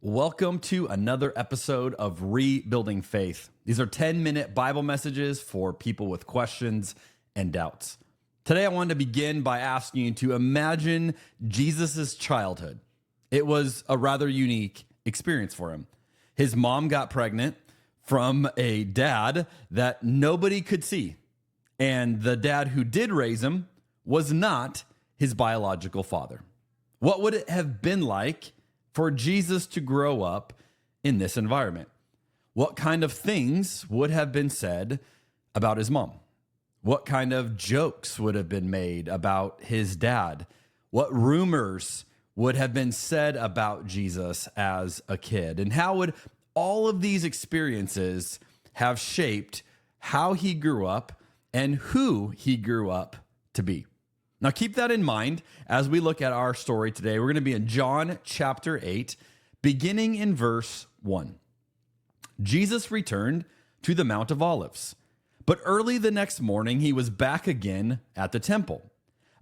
Welcome to another episode of Rebuilding Faith. These are 10-minute Bible messages for people with questions and doubts. Today, I wanted to begin by asking you to imagine Jesus' childhood. It was a rather unique experience for him. His mom got pregnant from a dad that nobody could see, and the dad who did raise him was not his biological father. What would it have been like for Jesus to grow up in this environment? What kind of things would have been said about his mom? What kind of jokes would have been made about his dad? What rumors would have been said about Jesus as a kid? And how would all of these experiences have shaped how he grew up and who he grew up to be? Now, keep that in mind as we look at our story today. We're going to be in John chapter 8, beginning in verse 1. Jesus returned to the Mount of Olives, but early the next morning, he was back again at the temple.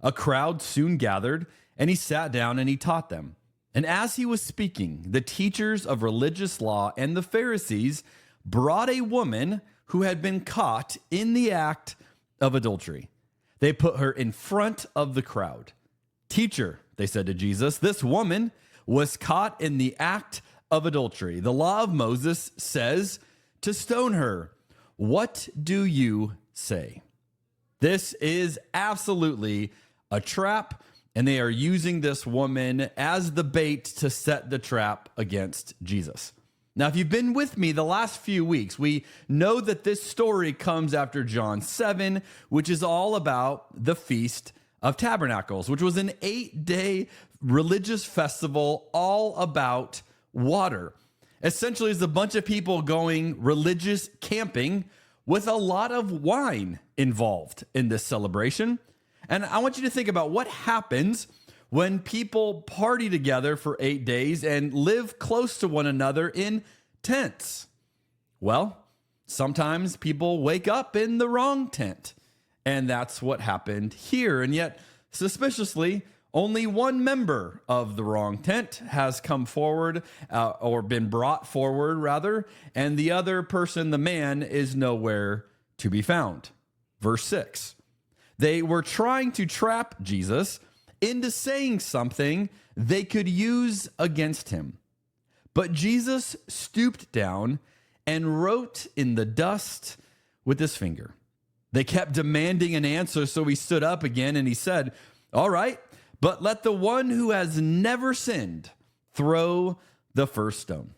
A crowd soon gathered, and he sat down and he taught them. And as he was speaking, the teachers of religious law and the Pharisees brought a woman who had been caught in the act of adultery. They put her in front of the crowd. "Teacher," they said to Jesus, "this woman was caught in the act of adultery. The law of Moses says to stone her. What do you say?" This is absolutely a trap, and they are using this woman as the bait to set the trap against Jesus. Now, if you've been with me the last few weeks, we know that this story comes after John 7, which is all about the Feast of Tabernacles, which was an 8-day religious festival all about water. Essentially, it's a bunch of people going religious camping with a lot of wine involved in this celebration. And I want you to think about what happens when people party together for 8 days and live close to one another in tents. Well, sometimes people wake up in the wrong tent, and that's what happened here. And yet, suspiciously, only one member of the wrong tent has come forward, or been brought forward, rather, and the other person, the man, is nowhere to be found. Verse 6. They were trying to trap Jesus into saying something they could use against him. But Jesus stooped down and wrote in the dust with his finger. They kept demanding an answer, so he stood up again and he said, "All right, but let the one who has never sinned throw the first stone."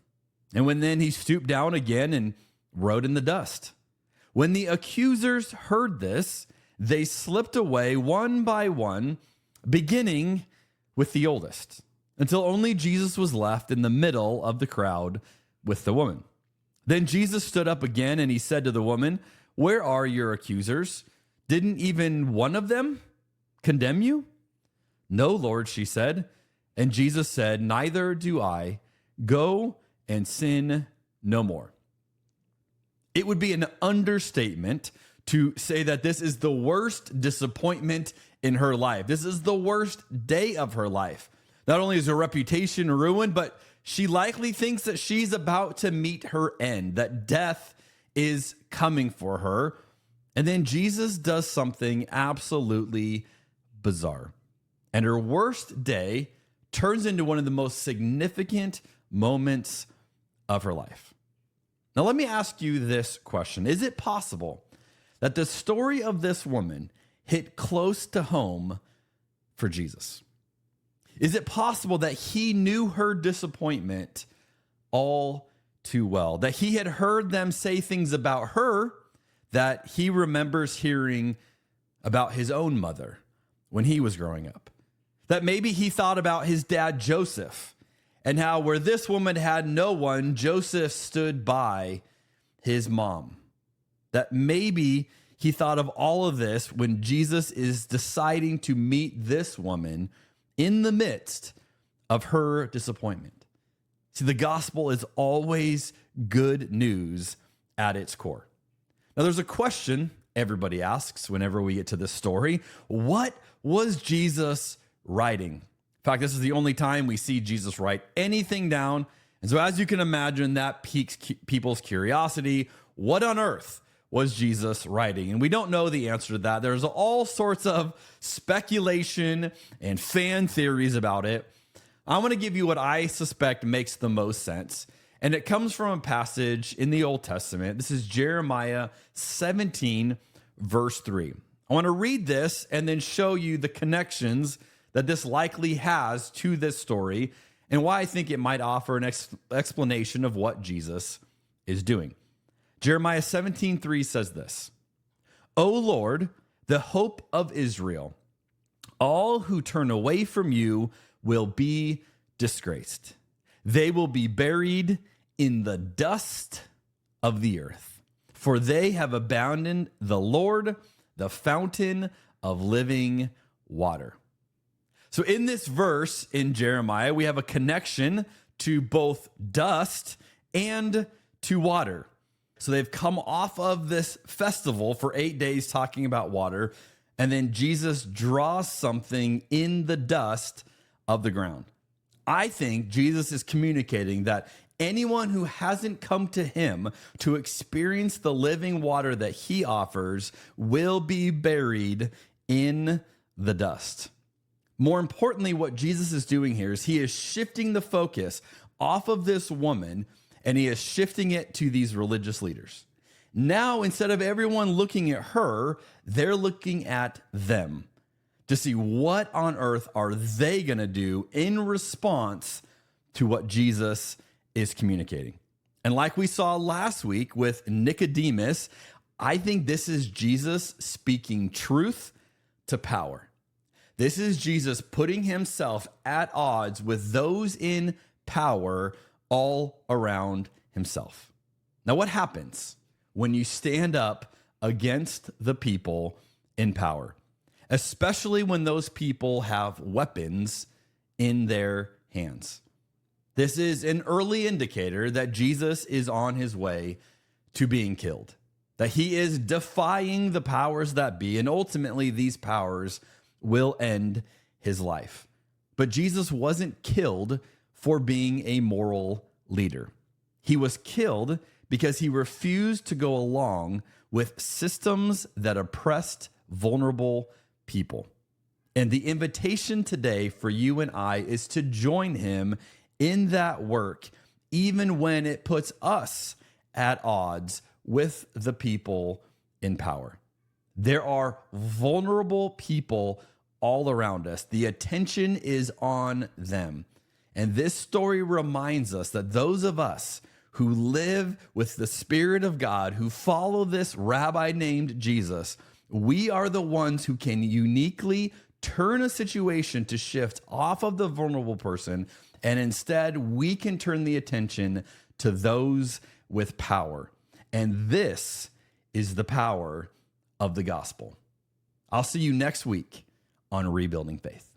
And then he stooped down again and wrote in the dust. When the accusers heard this, they slipped away one by one, beginning with the oldest, until only Jesus was left in the middle of the crowd with the woman. Then Jesus stood up again and he said to the woman, "Where are your accusers? Didn't even one of them condemn you?" "No, Lord," she said. And Jesus said, "Neither do I. Go and sin no more." It would be an understatement to say that this is the worst disappointment in her life. This is the worst day of her life. Not only is her reputation ruined, but she likely thinks that she's about to meet her end, that death is coming for her. And then Jesus does something absolutely bizarre. And her worst day turns into one of the most significant moments of her life. Now, let me ask you this question. Is it possible that the story of this woman hit close to home for Jesus? Is it possible that he knew her disappointment all too well? That he had heard them say things about her that he remembers hearing about his own mother when he was growing up? That maybe he thought about his dad, Joseph, and how where this woman had no one, Joseph stood by his mom. That maybe he thought of all of this when Jesus is deciding to meet this woman in the midst of her disappointment. See, the gospel is always good news at its core. Now, there's a question everybody asks whenever we get to this story. What was Jesus writing? In fact, this is the only time we see Jesus write anything down And so as you can imagine, that piques people's curiosity. What on earth was Jesus writing? And we don't know the answer to that. There's all sorts of speculation and fan theories about it. I want to give you what I suspect makes the most sense. And it comes from a passage in the Old Testament. This is Jeremiah 17, verse 3. I want to read this and then show you the connections that this likely has to this story and why I think it might offer an explanation of what Jesus is doing. Jeremiah 17:3 says this, "O Lord, the hope of Israel, all who turn away from you will be disgraced. They will be buried in the dust of the earth, for they have abandoned the Lord, the fountain of living water." So in this verse in Jeremiah, we have a connection to both dust and to water. So they've come off of this festival for 8 days talking about water, and then Jesus draws something in the dust of the ground. I think Jesus is communicating that anyone who hasn't come to him to experience the living water that he offers will be buried in the dust. More importantly, what Jesus is doing here is he is shifting the focus off of this woman and he is shifting it to these religious leaders. Now, instead of everyone looking at her, they're looking at them to see what on earth are they going to do in response to what Jesus is communicating. And like we saw last week with Nicodemus, I think this is Jesus speaking truth to power. This is Jesus putting himself at odds with those in power all around himself. Now, what happens when you stand up against the people in power, especially when those people have weapons in their hands? This is an early indicator that Jesus is on his way to being killed, that he is defying the powers that be, and ultimately these powers will end his life. But Jesus wasn't killed for being a moral leader. He was killed because he refused to go along with systems that oppressed vulnerable people. And the invitation today for you and I is to join him in that work, even when it puts us at odds with the people in power. There are vulnerable people all around us. The attention is on them. And this story reminds us that those of us who live with the Spirit of God, who follow this rabbi named Jesus, we are the ones who can uniquely turn a situation to shift off of the vulnerable person, and instead we can turn the attention to those with power. And this is the power of the gospel. I'll see you next week on Rebuilding Faith.